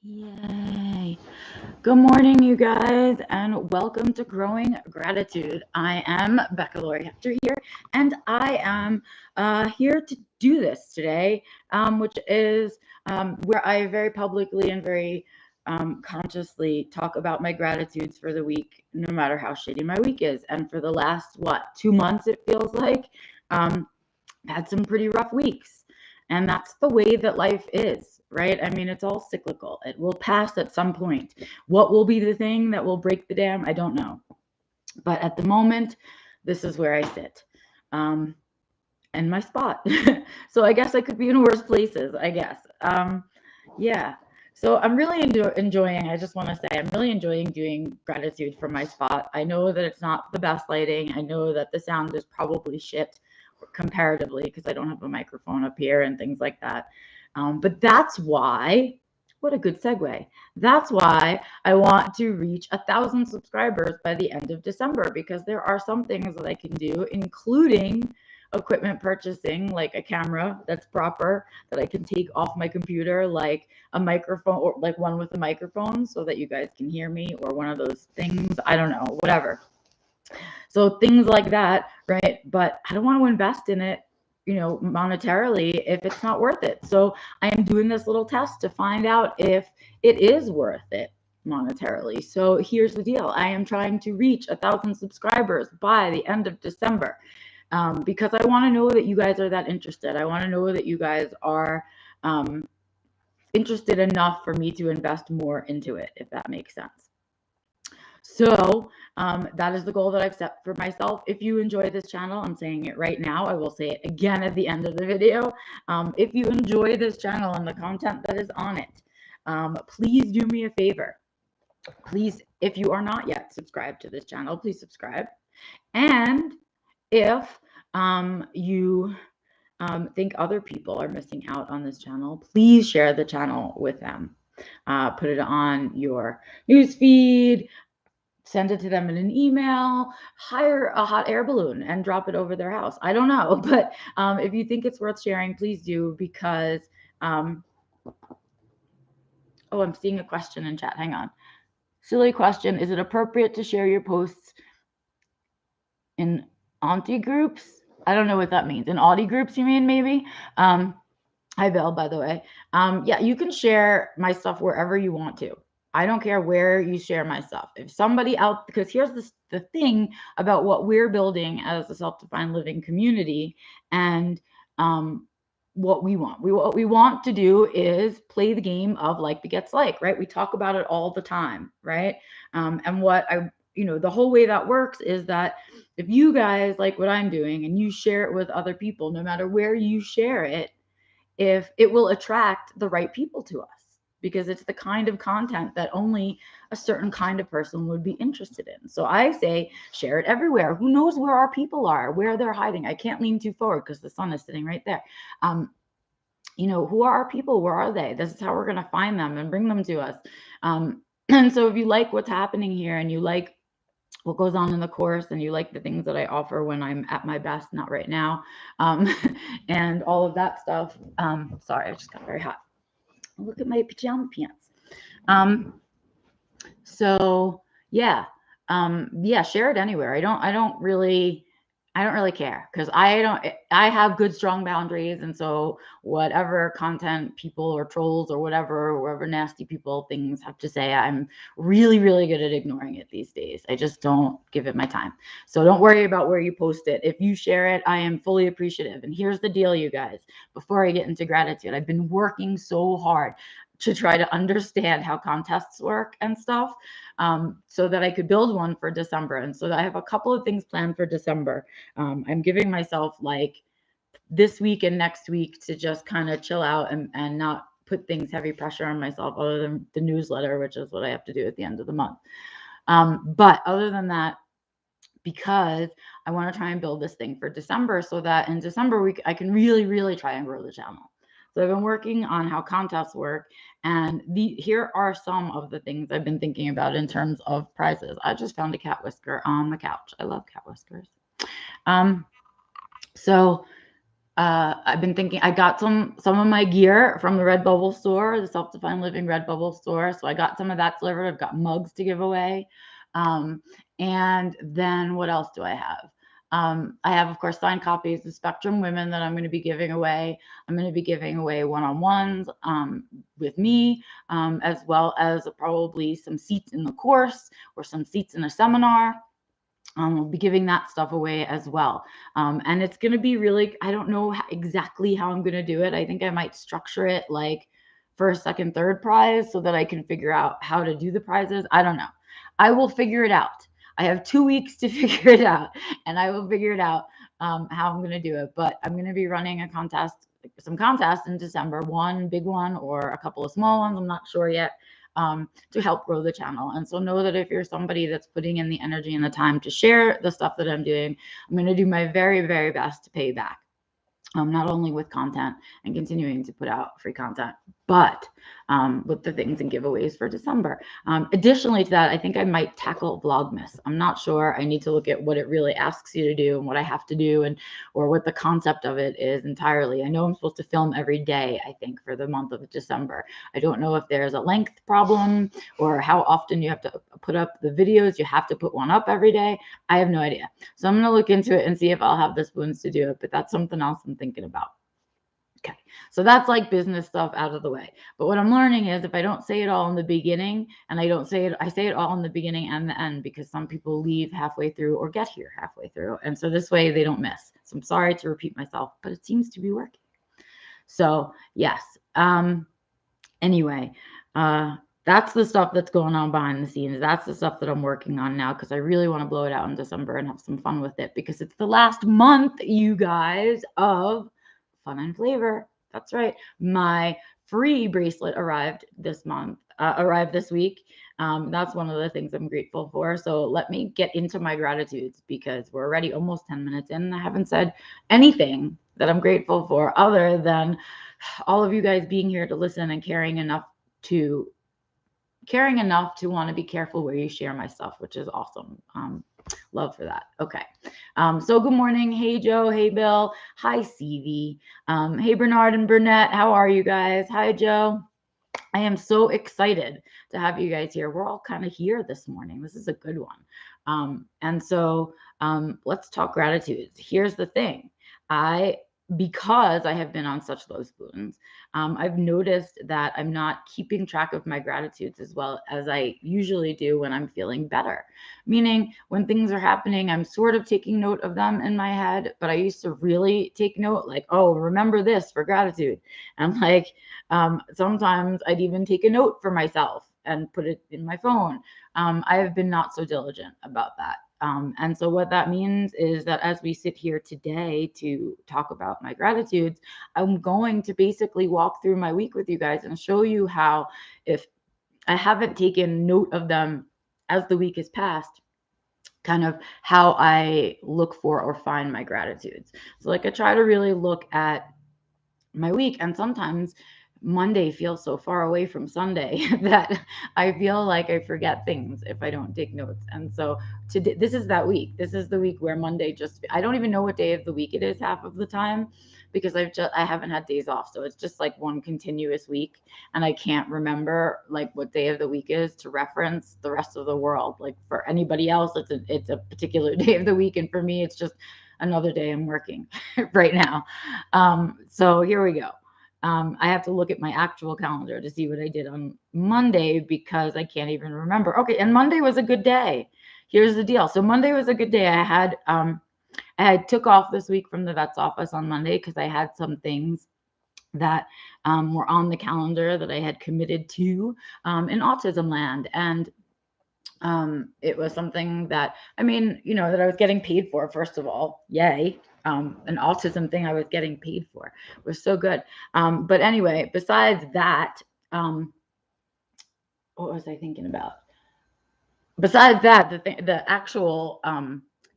Yay. Good morning, you guys, and welcome to Growing Gratitude. I am Becca Lori Hector here, and I am here to do this today, which is where I very publicly and very consciously talk about my gratitudes for the week, no matter how shitty my week is. And for the last, 2 months, it feels like, had some pretty rough weeks. And that's the way that life is, right? I mean, it's all cyclical. It will pass at some point. What will be the thing that will break the dam? I don't know. But at the moment, this is where I sit. And my spot. So I guess I could be in worse places, I guess. Yeah. So I'm really enjoying, I just want to say, I'm really enjoying doing gratitude from my spot. I know that it's not the best lighting. I know that the sound is probably shit comparatively because I don't have a microphone up here and things like that. But that's why, what a good segue. That's why I want to reach 1,000 subscribers by the end of December, because there are some things that I can do, including equipment purchasing, like a camera that's proper that I can take off my computer, like a microphone, or like one with a microphone so that you guys can hear me, or one of those things. I don't know, whatever. So things like that, right? But I don't want to invest in it, monetarily if it's not worth it. So I am doing this little test to find out if it is worth it monetarily. So here's the deal. I am trying to reach 1,000 subscribers by the end of December, because I want to know that you guys are that interested. I want to know that you guys are interested enough for me to invest more into it, if that makes sense. So that is the goal that I've set for myself. If you enjoy this channel, I'm saying it right now, I will say it again at the end of the video. If you enjoy this channel and the content that is on it, please do me a favor. Please, if you are not yet subscribed to this channel, please subscribe. And if you think other people are missing out on this channel, please share the channel with them. Put it on your newsfeed. Send it to them in an email, hire a hot air balloon and drop it over their house. I don't know, but if you think it's worth sharing, please do, because, oh, I'm seeing a question in chat. Hang on. Silly question. Is it appropriate to share your posts in auntie groups? I don't know what that means. In Audi groups, you mean, maybe? Hi, Bill, by the way. Yeah, you can share my stuff wherever you want to. I don't care where you share my stuff. If somebody out, because here's the thing about what we're building as a self-defined living community, and what we want. What we want to do is play the game of like begets like, right? We talk about it all the time, right? And what the whole way that works is that if you guys like what I'm doing and you share it with other people, no matter where you share it, if it will attract the right people to us, because it's the kind of content that only a certain kind of person would be interested in. So I say, share it everywhere. Who knows where our people are, where they're hiding? I can't lean too forward because the sun is sitting right there. Who are our people? Where are they? This is how we're going to find them and bring them to us. And so if you like what's happening here and you like what goes on in the course and you like the things that I offer when I'm at my best, not right now, and all of that stuff. Sorry, I just got very hot. Look at my pajama pants. So yeah, share it anywhere. I don't really care, because I have good, strong boundaries. And so whatever content people or trolls or whatever nasty people things have to say, I'm really, really good at ignoring it these days. I just don't give it my time. So don't worry about where you post it. If you share it, I am fully appreciative. And here's the deal, you guys, before I get into gratitude, I've been working so hard to try to understand how contests work and stuff, so that I could build one for December. And so I have a couple of things planned for December. I'm giving myself like this week and next week to just kind of chill out and not put things heavy pressure on myself, other than the newsletter, which is what I have to do at the end of the month. But other than that, because I want to try and build this thing for December, so that in December I can really, really try and grow the channel. So I've been working on how contests work, and here are some of the things I've been thinking about in terms of prizes. I just found a cat whisker on the couch. I love cat whiskers. So I've been thinking, I got some of my gear from the Redbubble store, the Self-Defined Living Redbubble store. So I got some of that delivered. I've got mugs to give away. And then what else do I have? I have, of course, signed copies of Spectrum Women that I'm going to be giving away. I'm going to be giving away one-on-ones with me, as well as probably some seats in the course or some seats in a seminar. We'll be giving that stuff away as well. And it's going to be really, I don't know exactly how I'm going to do it. I think I might structure it like first, second, third prize so that I can figure out how to do the prizes. I don't know. I will figure it out. I have 2 weeks to figure it out, and I will figure it out how I'm going to do it. But I'm going to be running a contest, some contests in December, one big one or a couple of small ones. I'm not sure yet. To help grow the channel. And so know that if you're somebody that's putting in the energy and the time to share the stuff that I'm doing, I'm going to do my very, very best to pay back. Not only with content and continuing to put out free content, but with the things and giveaways for December. Additionally to that, I think I might tackle Vlogmas. I'm not sure. I need to look at what it really asks you to do and what I have to do, and or what the concept of it is entirely. I know I'm supposed to film every day, I think, for the month of December. I don't know if there's a length problem or how often you have to put up the videos. You have to put one up every day. I have no idea. So I'm going to look into it and see if I'll have the spoons to do it, but that's something else I'm thinking about. Okay, so that's like business stuff out of the way. But what I'm learning is if I don't say it all in the beginning, and I say it all in the beginning and the end, because some people leave halfway through or get here halfway through. And so this way they don't miss. So I'm sorry to repeat myself, but it seems to be working. So yes. Anyway, that's the stuff that's going on behind the scenes. That's the stuff that I'm working on now, because I really want to blow it out in December and have some fun with it, because it's the last month, you guys, of Fun and Flavor. That's right. My free bracelet arrived this week. That's one of the things I'm grateful for. So let me get into my gratitudes, because we're already almost 10 minutes in and I haven't said anything that I'm grateful for other than all of you guys being here to listen and caring enough to want to be careful where you share my stuff, which is awesome. Love for that. Okay. So good morning. Hey, Joe. Hey, Bill. Hi, CV. Hey, Bernard and Burnett. How are you guys? Hi, Joe. I am so excited to have you guys here. We're all kind of here this morning. This is a good one. And so let's talk gratitudes. Here's the thing. Because I have been on such low spoons, I've noticed that I'm not keeping track of my gratitudes as well as I usually do when I'm feeling better. Meaning, when things are happening, I'm sort of taking note of them in my head, but I used to really take note, like, oh, remember this for gratitude. And like, sometimes I'd even take a note for myself and put it in my phone. I have been not so diligent about that. And so what that means is that as we sit here today to talk about my gratitudes, I'm going to basically walk through my week with you guys and show you how, if I haven't taken note of them as the week has passed, kind of how I look for or find my gratitudes. So like I try to really look at my week, and sometimes Monday feels so far away from Sunday that I feel like I forget things if I don't take notes. And so today, this is that week. This is the week where Monday I don't even know what day of the week it is half of the time, because I haven't had days off. So it's just like one continuous week, and I can't remember like what day of the week is to reference the rest of the world. Like for anybody else, it's a particular day of the week. And for me, it's just another day I'm working right now. So here we go. I have to look at my actual calendar to see what I did on Monday, because I can't even remember. Okay, and Monday was a good day. Here's the deal. So Monday was a good day. I took off this week from the vet's office on Monday because I had some things that were on the calendar that I had committed to in autism land. And it was something that, that I was getting paid for, first of all. Yay. An autism thing I was getting paid for. It was so good. But anyway, besides that, what was I thinking about? Besides that, the actual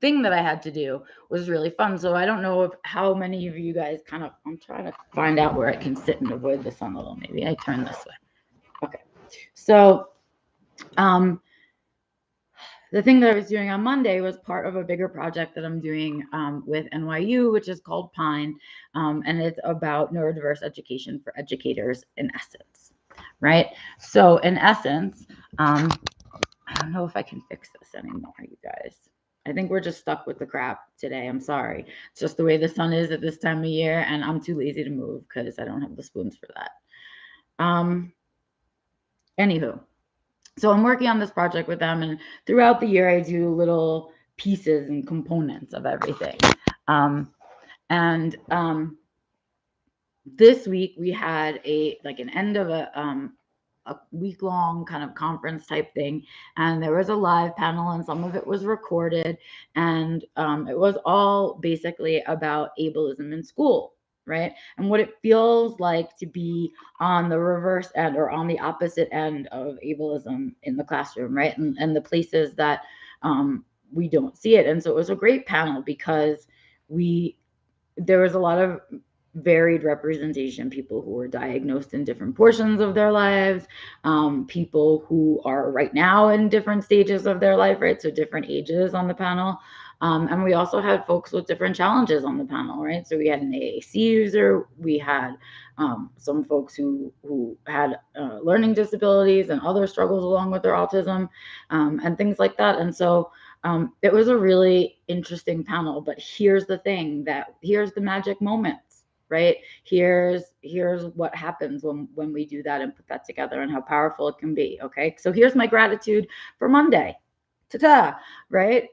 thing that I had to do was really fun. So I don't know how many of you guys I'm trying to find out where I can sit and avoid the sun a little. Maybe I turn this way. Okay. So, the thing that I was doing on Monday was part of a bigger project that I'm doing with NYU, which is called Pine. And it's about neurodiverse education for educators in essence, right? So in essence, I don't know if I can fix this anymore, you guys. I think we're just stuck with the crap today. I'm sorry. It's just the way the sun is at this time of year, and I'm too lazy to move because I don't have the spoons for that. Anywho, so I'm working on this project with them, and throughout the year I do little pieces and components of everything. This week we had an end of a week-long kind of conference type thing, and there was a live panel, and some of it was recorded, and it was all basically about ableism in school, right? And what it feels like to be on the reverse end or on the opposite end of ableism in the classroom, right? And the places that we don't see it. And so it was a great panel because there was a lot of varied representation, people who were diagnosed in different portions of their lives, people who are right now in different stages of their life, right? So different ages on the panel. And we also had folks with different challenges on the panel, right? So we had an AAC user, we had some folks who had learning disabilities and other struggles along with their autism, and things like that. And so it was a really interesting panel, but here's the thing, here's the magic moments, right? Here's what happens when we do that and put that together and how powerful it can be. Okay. So here's my gratitude for Monday. Ta-ta, right?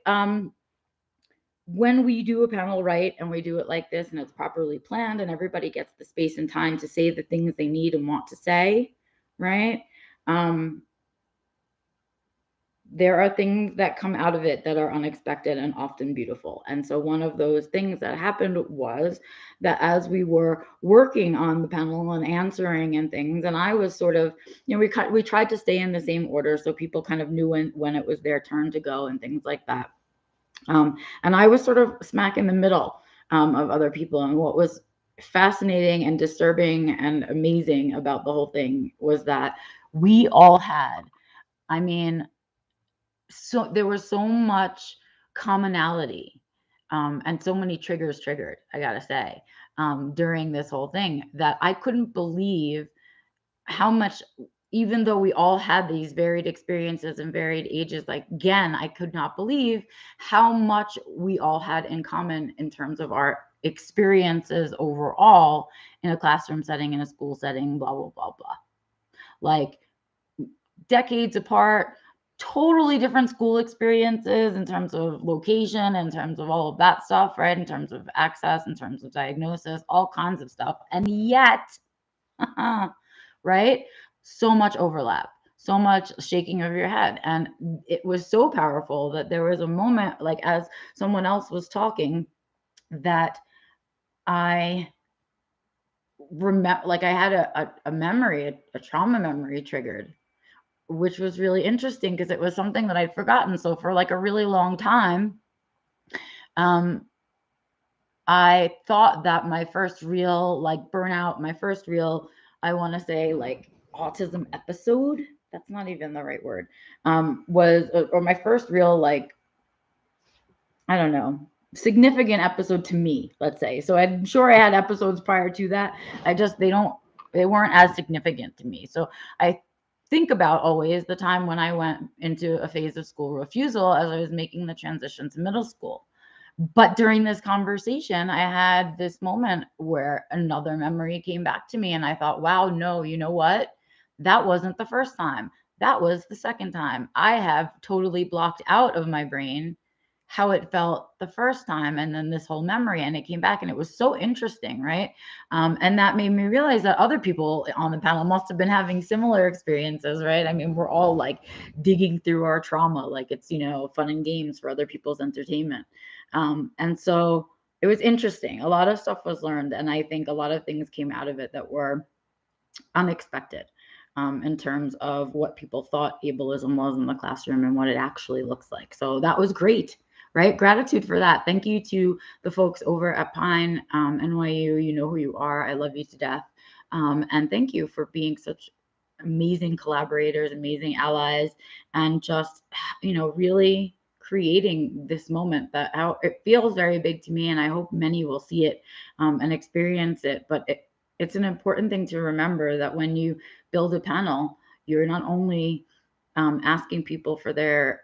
When we do a panel right and we do it like this and it's properly planned and everybody gets the space and time to say the things they need and want to say, right? There are things that come out of it that are unexpected and often beautiful. And so one of those things that happened was that as we were working on the panel and answering and things, and I was sort of, we tried to stay in the same order so people kind of knew when it was their turn to go and things like that. And I was sort of smack in the middle of other people. And what was fascinating and disturbing and amazing about the whole thing was that we all had, so there was so much commonality, and so many triggers triggered, I gotta say, during this whole thing, that I couldn't believe how much, even though we all had these varied experiences and varied ages, like, again, I could not believe how much we all had in common in terms of our experiences overall in a classroom setting, in a school setting, blah, blah, blah, blah. Like, decades apart, totally different school experiences in terms of location, in terms of all of that stuff, right? In terms of access, in terms of diagnosis, all kinds of stuff. And yet, right? So much overlap, so much shaking of your head. And it was so powerful that there was a moment, like as someone else was talking, that I remember, like I had a memory, a trauma memory triggered, which was really interesting because it was something that I'd forgotten. So for like a really long time, I thought that my first real burnout, my first real, I want to say autism episode, that's not even the right word, was, or my first real, I don't know, significant episode to me, let's say. So I'm sure I had episodes prior to that. They weren't as significant to me. So I think about always the time when I went into a phase of school refusal as I was making the transition to middle school. But during this conversation, I had this moment where another memory came back to me, and I thought, wow, no, you know what? That wasn't the first time. That was the second time. I have totally blocked out of my brain how it felt the first time, and then this whole memory, and it came back, and it was so interesting, right? And that made me realize that other people on the panel must have been having similar experiences, right? I mean, we're all digging through our trauma, like it's fun and games for other people's entertainment. And so it was interesting. A lot of stuff was learned, and I think a lot of things came out of it that were unexpected, in terms of what people thought ableism was in the classroom and what it actually looks like. So that was great, right? Gratitude for that. Thank you to the folks over at Pine, NYU. You know who you are. I love you to death. And thank you for being such amazing collaborators, amazing allies, and just, really creating this moment that how it feels very big to me. And I hope many will see it and experience it. But it's an important thing to remember that when you build a panel, you're not only asking people for their,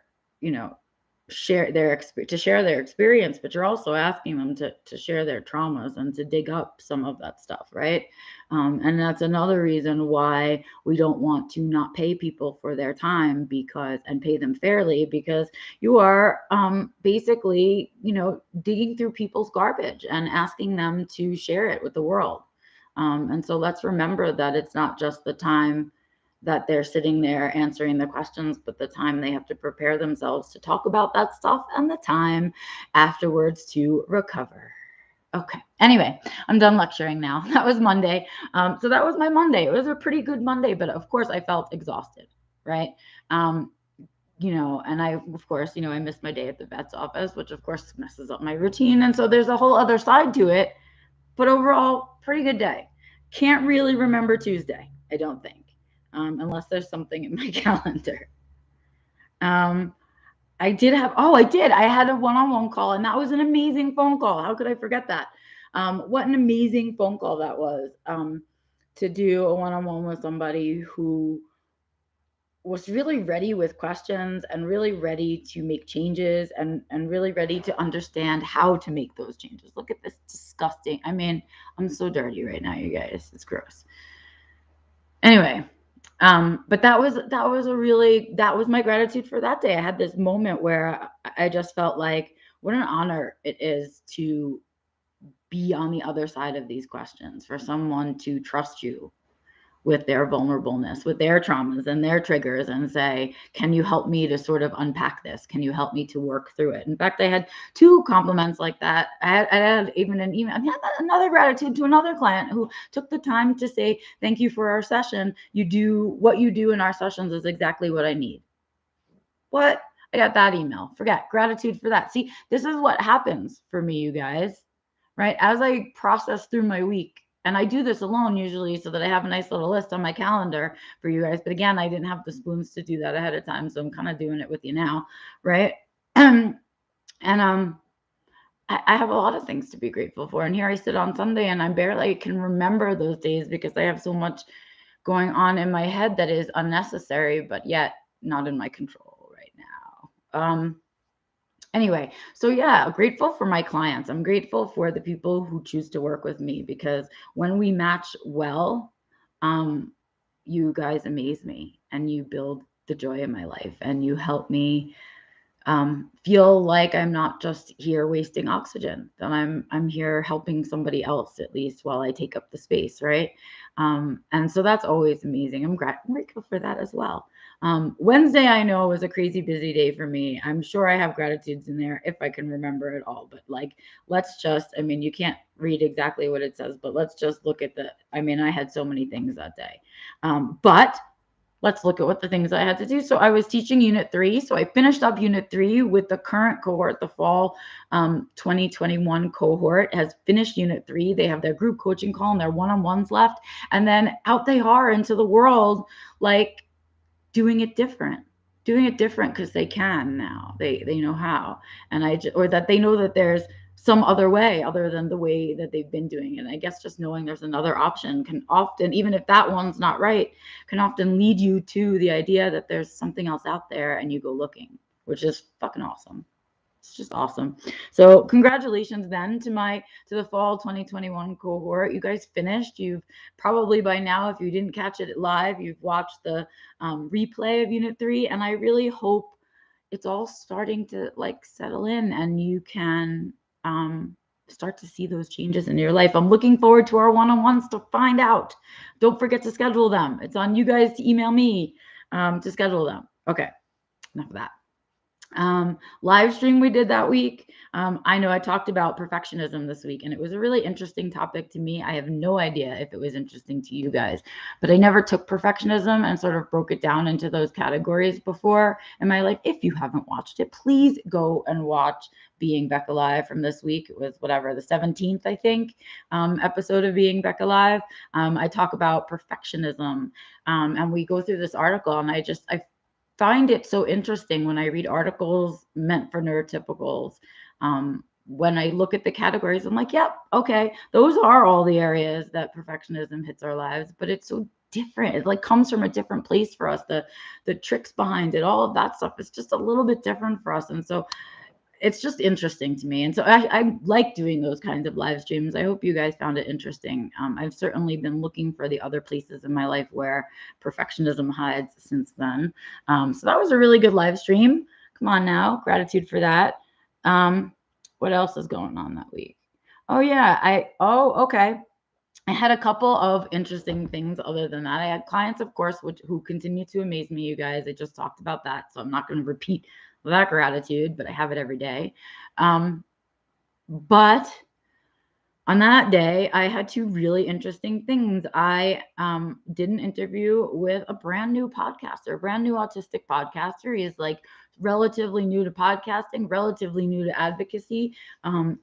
share their experience, but you're also asking them to share their traumas and to dig up some of that stuff, right? And that's another reason why we don't want to not pay people for their time, and pay them fairly, because you are basically, digging through people's garbage and asking them to share it with the world. And so let's remember that it's not just the time that they're sitting there answering the questions, but the time they have to prepare themselves to talk about that stuff and the time afterwards to recover. Okay. Anyway, I'm done lecturing now. That was Monday. So that was my Monday. It was a pretty good Monday, but of course I felt exhausted, right? And I, of course, I missed my day at the vet's office, which of course messes up my routine. And so there's a whole other side to it, but overall, pretty good day. Can't really remember Tuesday, I don't think. Unless there's something in my calendar. I did. I had a one-on-one call, and that was an amazing phone call. How could I forget that? What an amazing phone call that was, to do a one-on-one with somebody who was really ready with questions and really ready to make changes and really ready to understand how to make those changes. Look at this disgusting. I mean, I'm so dirty right now, you guys. It's gross. Anyway, but that was my gratitude for that day. I had this moment where I just felt like what an honor it is to be on the other side of these questions, for someone to trust you with their vulnerableness, with their traumas and their triggers, and say, can you help me to sort of unpack this? Can you help me to work through it? In fact, I had 2 compliments like that. I had even an email. I had another gratitude to another client who took the time to say, thank you for our session. What you do in our sessions is exactly what I need. What? I got that email. Forget. Gratitude for that. See, this is what happens for me, you guys, right? As I process through my week, and I do this alone usually so that I have a nice little list on my calendar for you guys. But again, I didn't have the spoons to do that ahead of time. So I'm kind of doing it with you now, right? And I have a lot of things to be grateful for. And here I sit on Sunday and I barely can remember those days because I have so much going on in my head that is unnecessary, but yet not in my control right now. Anyway, so yeah, grateful for my clients. I'm grateful for the people who choose to work with me, because when we match well, you guys amaze me and you build the joy in my life and you help me feel like I'm not just here wasting oxygen, that I'm here helping somebody else, at least while I take up the space, right? And so that's always amazing. I'm grateful for that as well. Wednesday, I know, was a crazy busy day for me. I'm sure I have gratitudes in there if I can remember it all. But you can't read exactly what it says, but let's just look at I had so many things that day. But let's look at what the things I had to do. So I was teaching Unit 3. So I finished up Unit 3 with the current cohort. The fall 2021 cohort has finished Unit 3. They have their group coaching call and their one-on-ones left. And then out they are into the world, like doing it different because they can now. They know how. Or that they know that there's some other way other than the way that they've been doing it. And I guess just knowing there's another option can often, even if that one's not right, can often lead you to the idea that there's something else out there and you go looking, which is fucking awesome. It's just awesome. So congratulations then to the fall 2021 cohort. You guys finished. You've probably by now, if you didn't catch it live, you've watched the replay of Unit 3. And I really hope it's all starting to settle in and you can start to see those changes in your life. I'm looking forward to our one-on-ones to find out. Don't forget to schedule them. It's on you guys to email me to schedule them. Okay, enough of that. Live stream we did that week. I know I talked about perfectionism this week, and it was a really interesting topic to me. I have no idea if it was interesting to you guys, but I never took perfectionism and sort of broke it down into those categories before in my life. If you haven't watched it, please go and watch Being Becca Live from this week. It was whatever, the 17th, I think, episode of Being Becca Live. I talk about perfectionism, and we go through this article, and I find it so interesting when I read articles meant for neurotypicals. When I look at the categories, I'm like, yep, okay, those are all the areas that perfectionism hits our lives, but it's so different. It like comes from a different place for us. The tricks behind it, all of that stuff is just a little bit different for us. And so it's just interesting to me. And so I like doing those kinds of live streams. I hope you guys found it interesting. I've certainly been looking for the other places in my life where perfectionism hides since then. So that was a really good live stream. Come on now. Gratitude for that. What else is going on that week? Oh, yeah. Okay. I had a couple of interesting things other than that. I had clients, of course, who continue to amaze me, you guys. I just talked about that, so I'm not going to repeat that gratitude, but I have it every day. But on that day, I had two really interesting things. I did an interview with a brand new podcaster, a brand new autistic podcaster. He is like relatively new to podcasting, relatively new to advocacy.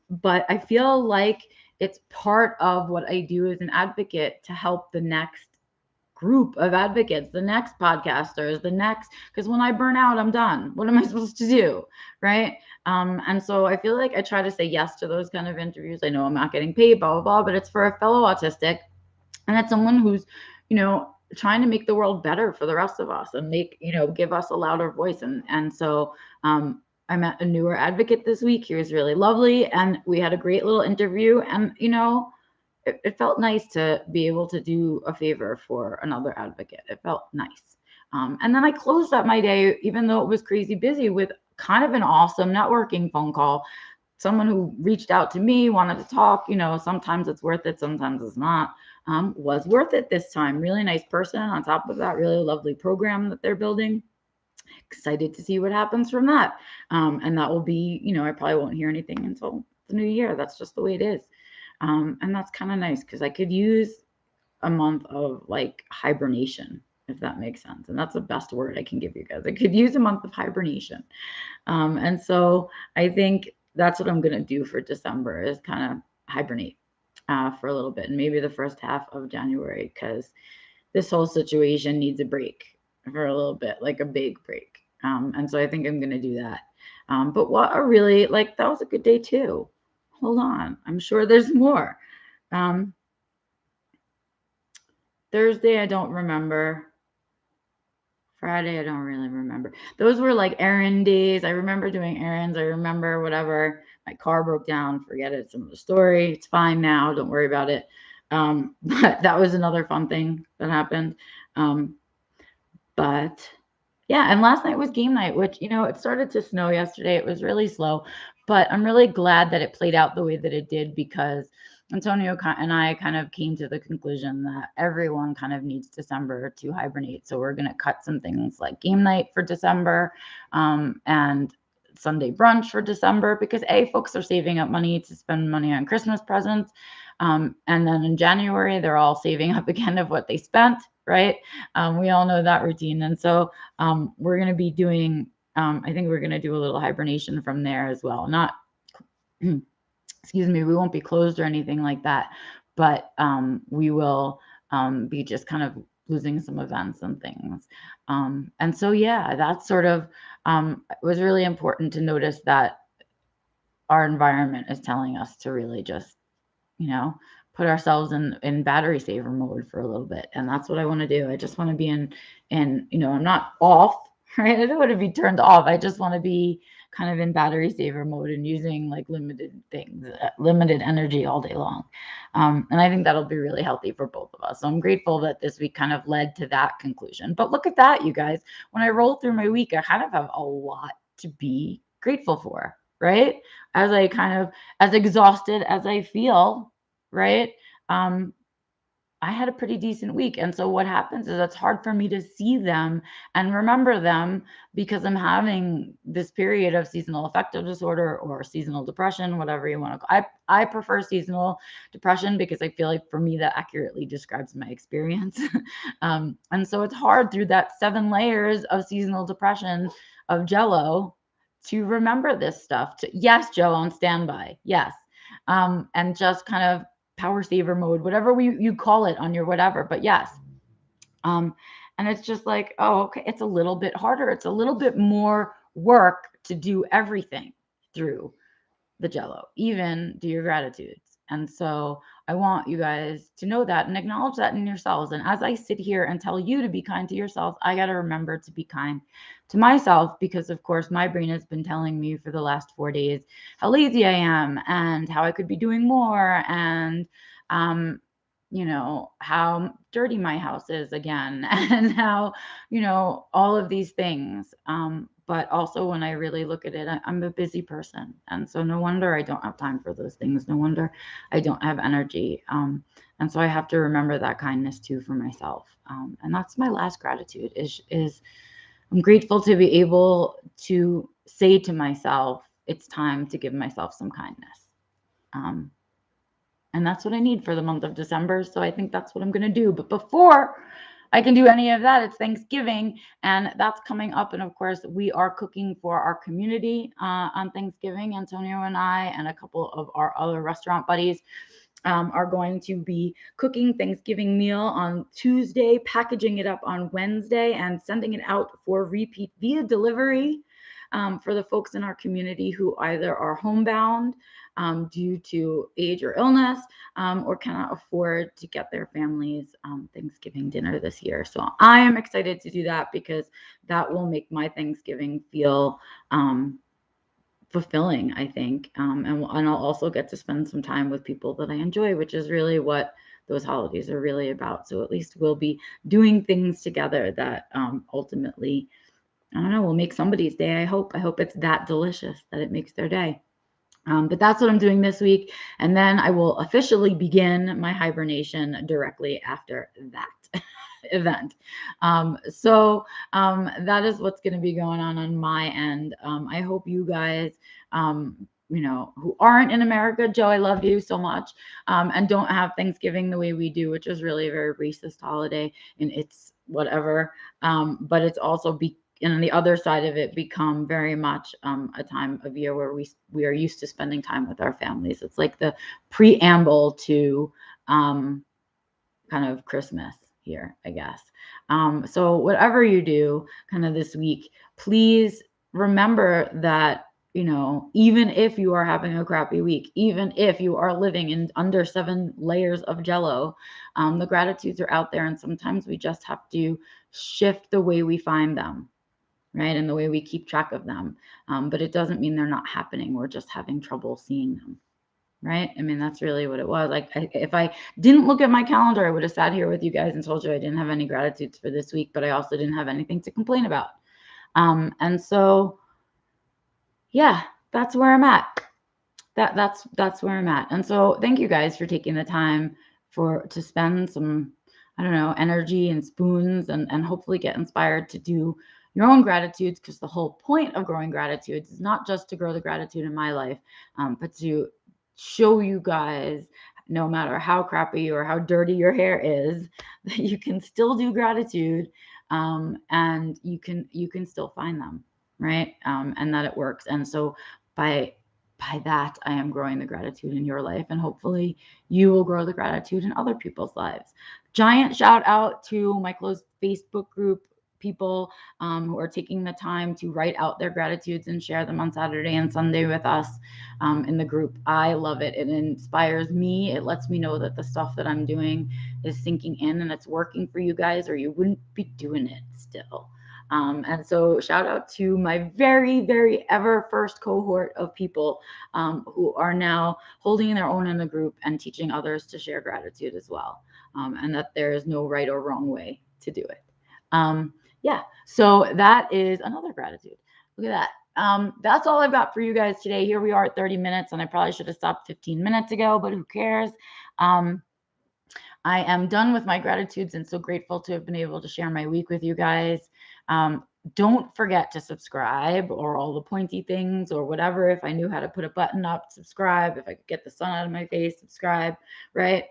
But I feel like it's part of what I do as an advocate to help the next group of advocates, the next podcasters, because when I burn out, I'm done. What am I supposed to do? Right. And so I feel like I try to say yes to those kind of interviews. I know I'm not getting paid, blah, blah, blah, but it's for a fellow autistic. And it's someone who's, trying to make the world better for the rest of us and give us a louder voice. And so I met a newer advocate this week. He was really lovely. And we had a great little interview. And, it felt nice to be able to do a favor for another advocate. It felt nice. And then I closed up my day, even though it was crazy busy, with kind of an awesome networking phone call. Someone who reached out to me, wanted to talk. Sometimes it's worth it, sometimes it's not. Was worth it this time. Really nice person. On top of that, really lovely program that they're building. Excited to see what happens from that. And that will be, I probably won't hear anything until the new year. That's just the way it is. And that's kind of nice because I could use a month of like hibernation, if that makes sense. And that's the best word I can give you guys. I could use a month of hibernation. And so I think that's what I'm going to do for December is kind of hibernate for a little bit, and maybe the first half of January, because this whole situation needs a break for a little bit, like a big break. And so I think I'm going to do that. But what a really, that was a good day too. Hold on. I'm sure there's more. Thursday, I don't remember. Friday, I don't really remember. Those were like errand days. I remember doing errands. I remember whatever. My car broke down. Forget it. It's another story. It's fine now. Don't worry about it. But that was another fun thing that happened. But yeah, and last night was game night, which, it started to snow yesterday. It was really slow, but I'm really glad that it played out the way that it did because Antonio and I kind of came to the conclusion that everyone kind of needs December to hibernate. So we're going to cut some things like game night for December and Sunday brunch for December because folks are saving up money to spend money on Christmas presents. And then in January, they're all saving up again of what they spent, right? We all know that routine. And so we're going to be doing, I think we're going to do a little hibernation from there as well. Not, excuse me, we won't be closed or anything like that, but we will be just kind of losing some events and things. And so, yeah, that's sort of, it was really important to notice that our environment is telling us to really just, put ourselves in battery saver mode for a little bit. And that's what I want to do. I just want to be in, I'm not off, right? I don't want to be turned off. I just want to be kind of in battery saver mode and using like limited things, limited energy all day long. And I think that'll be really healthy for both of us. So I'm grateful that this week kind of led to that conclusion. But look at that, you guys. When I roll through my week, I kind of have a lot to be grateful for, right? As I kind of, as exhausted as I feel, right? I had a pretty decent week. And so what happens is it's hard for me to see them and remember them because I'm having this period of seasonal affective disorder or seasonal depression, whatever you want to call it. I prefer seasonal depression because I feel like for me that accurately describes my experience. And so it's hard through that 7 layers of seasonal depression of Jello to remember this stuff. Yes, Joe, on standby. Yes. And just kind of power saver mode, whatever you call it on your whatever. But yes. And it's just like, oh, okay, it's a little bit harder. It's a little bit more work to do everything through the Jello, even do your gratitudes. And so I want you guys to know that and acknowledge that in yourselves. And as I sit here and tell you to be kind to yourself, I got to remember to be kind to myself because, of course, my brain has been telling me for the last 4 days how lazy I am and how I could be doing more and, how dirty my house is again and how, all of these things. But also when I really look at it, I'm a busy person. And so no wonder I don't have time for those things. No wonder I don't have energy. And so I have to remember that kindness too for myself. And that's my last gratitude is I'm grateful to be able to say to myself, it's time to give myself some kindness. And that's what I need for the month of December. So I think that's what I'm going to do. But before I can do any of that, it's Thanksgiving, and that's coming up. And of course, we are cooking for our community on Thanksgiving. Antonio and I and a couple of our other restaurant buddies are going to be cooking Thanksgiving meal on Tuesday, packaging it up on Wednesday, and sending it out for repeat via delivery for the folks in our community who either are homebound due to age or illness or cannot afford to get their families Thanksgiving dinner this year. So I am excited to do that because that will make my Thanksgiving feel fulfilling, I think. And I'll also get to spend some time with people that I enjoy, which is really what those holidays are really about. So at least we'll be doing things together that ultimately, I don't know, will make somebody's day. I hope it's that delicious that it makes their day. But that's what I'm doing this week. And then I will officially begin my hibernation directly after that event. So that is what's going to be going on my end. I hope you guys, who aren't in America, Joe, I love you so much, and don't have Thanksgiving the way we do, which is really a very racist holiday and it's whatever. But it's also and on the other side of it become very much a time of year where we are used to spending time with our families. It's like the preamble to kind of Christmas here, I guess. So whatever you do kind of this week, please remember that, even if you are having a crappy week, even if you are living in under 7 layers of Jello, the gratitudes are out there. And sometimes we just have to shift the way we find them. Right. And the way we keep track of them. But it doesn't mean they're not happening. We're just having trouble seeing them. Right. I mean, that's really what it was. Like, if I didn't look at my calendar, I would have sat here with you guys and told you I didn't have any gratitudes for this week, but I also didn't have anything to complain about. And so, yeah, that's where I'm at. That's where I'm at. And so thank you guys for taking the time to spend some, I don't know, energy and spoons and hopefully get inspired to do your own gratitudes, because the whole point of growing gratitudes is not just to grow the gratitude in my life, but to show you guys, no matter how crappy or how dirty your hair is, that you can still do gratitude, and you can still find them, right? And that it works. And so by that, I am growing the gratitude in your life, and hopefully you will grow the gratitude in other people's lives. Giant shout out to my closed Facebook group, people who are taking the time to write out their gratitudes and share them on Saturday and Sunday with us in the group. I love it. It inspires me. It lets me know that the stuff that I'm doing is sinking in and it's working for you guys, or you wouldn't be doing it still. And so shout out to my very, very ever first cohort of people who are now holding their own in the group and teaching others to share gratitude as well. And that there is no right or wrong way to do it. Yeah, so that is another gratitude. Look at that. That's all I've got for you guys today. Here we are at 30 minutes, and I probably should have stopped 15 minutes ago, but who cares? I am done with my gratitudes and so grateful to have been able to share my week with you guys. Don't forget to subscribe or all the pointy things or whatever. If I knew how to put a button up, subscribe. If I could get the sun out of my face, subscribe, right?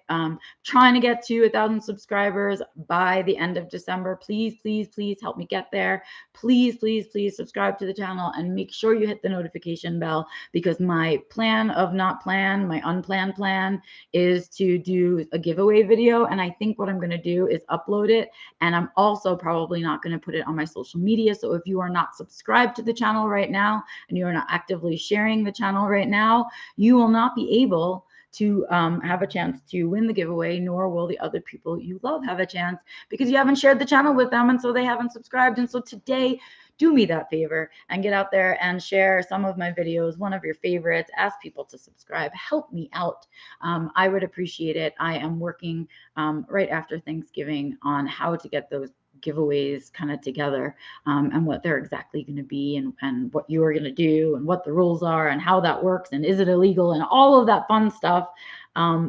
Trying to get to 1,000 subscribers by the end of December. Please, please, please help me get there. Please, please, please subscribe to the channel and make sure you hit the notification bell, because my plan of not plan, my unplanned plan is to do a giveaway video. And I think what I'm going to do is upload it. And I'm also probably not going to put it on my social media. So if you are not subscribed to the channel right now and you are not actively sharing the channel right now, you will not be able to have a chance to win the giveaway, nor will the other people you love have a chance, because you haven't shared the channel with them, and so they haven't subscribed. And so today, do me that favor and get out there and share some of my videos, one of your favorites, ask people to subscribe, help me out. I would appreciate it. I am working right after Thanksgiving on how to get those giveaways kind of together, and what they're exactly going to be, and what you are going to do, and what the rules are, and how that works, and is it illegal, and all of that fun stuff,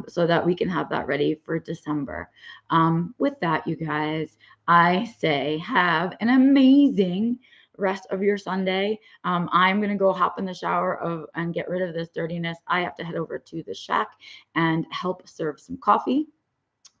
so that we can have that ready for December. With that, you guys, I say have an amazing rest of your Sunday. I'm going to go hop in the shower and get rid of this dirtiness. I have to head over to the shack and help serve some coffee.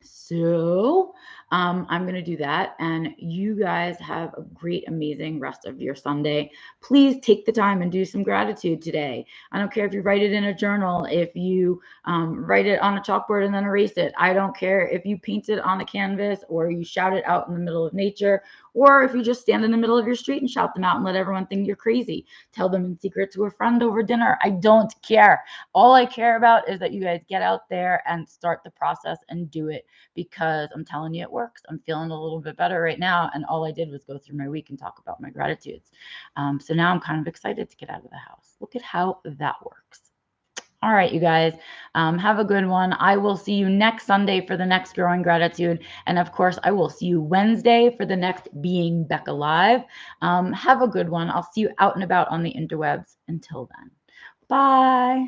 So I'm going to do that. And you guys have a great, amazing rest of your Sunday. Please take the time and do some gratitude today. I don't care if you write it in a journal, if you write it on a chalkboard and then erase it. I don't care if you paint it on a canvas or you shout it out in the middle of nature, or if you just stand in the middle of your street and shout them out and let everyone think you're crazy. Tell them in secret to a friend over dinner. I don't care. All I care about is that you guys get out there and start the process and do it, because I'm telling you, it works. I'm feeling a little bit better right now. And all I did was go through my week and talk about my gratitudes. So now I'm kind of excited to get out of the house. Look at how that works. All right, you guys, have a good one. I will see you next Sunday for the next Growing Gratitude. And of course, I will see you Wednesday for the next Being Becca Live. Have a good one. I'll see you out and about on the interwebs. Until then, bye.